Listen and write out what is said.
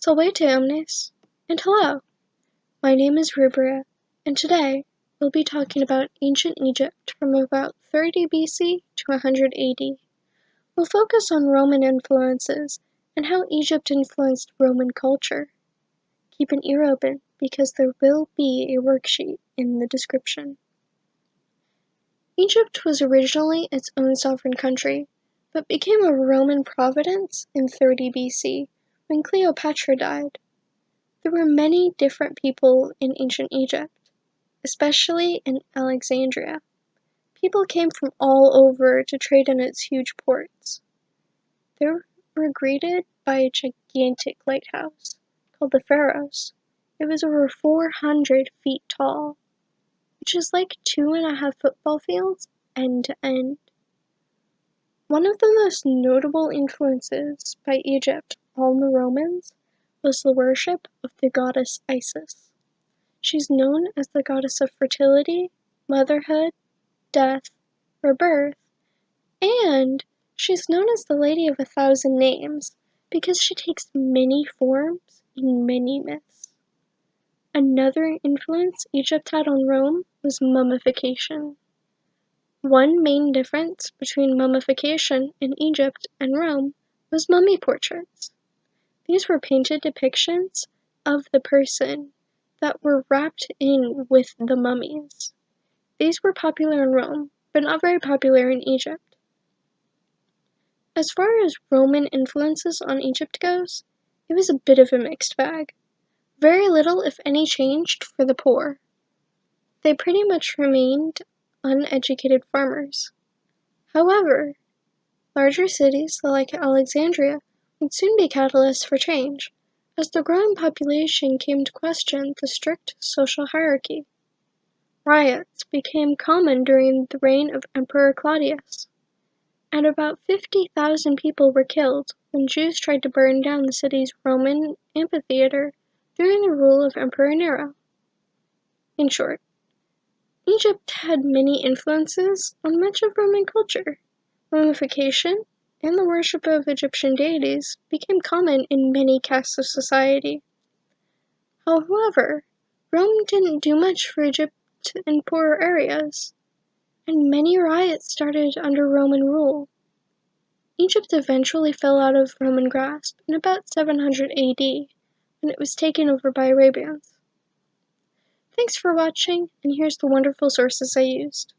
Salvete omnes, and hello! My name is Rubria, and today we'll be talking about ancient Egypt from about 30 BC to 100 AD. We'll focus on Roman influences and how Egypt influenced Roman culture. Keep an ear open because there will be a worksheet in the description. Egypt was originally its own sovereign country, but became a Roman province in 30 BC when Cleopatra died. There were many different people in ancient Egypt, especially in Alexandria. People came from all over to trade in its huge ports. They were greeted by a gigantic lighthouse called the Pharos. It was over 400 feet tall, which is like 2.5 football fields end to end. One of the most notable influences by Egypt on the Romans was the worship of the goddess Isis. She's known as the goddess of fertility, motherhood, death, rebirth, and she's known as the Lady of 1,000 Names because she takes many forms in many myths. Another influence Egypt had on Rome was mummification. One main difference between mummification in Egypt and Rome was mummy portraits. These were painted depictions of the person that were wrapped in with the mummies. These were popular in Rome, but not very popular in Egypt. As far as Roman influences on Egypt goes, it was a bit of a mixed bag. Very little, if any, changed for the poor. They pretty much remained uneducated farmers. However, larger cities like Alexandria would soon be catalysts for change, as the growing population came to question the strict social hierarchy. Riots became common during the reign of Emperor Claudius, and about 50,000 people were killed when Jews tried to burn down the city's Roman Amphitheatre during the rule of Emperor Nero. In short, Egypt had many influences on much of Roman culture. Mummification and the worship of Egyptian deities became common in many castes of society. However, Rome didn't do much for Egypt in poorer areas, and many riots started under Roman rule. Egypt eventually fell out of Roman grasp in about 700 AD, when it was taken over by Arabians. Thanks for watching, and here's the wonderful sources I used.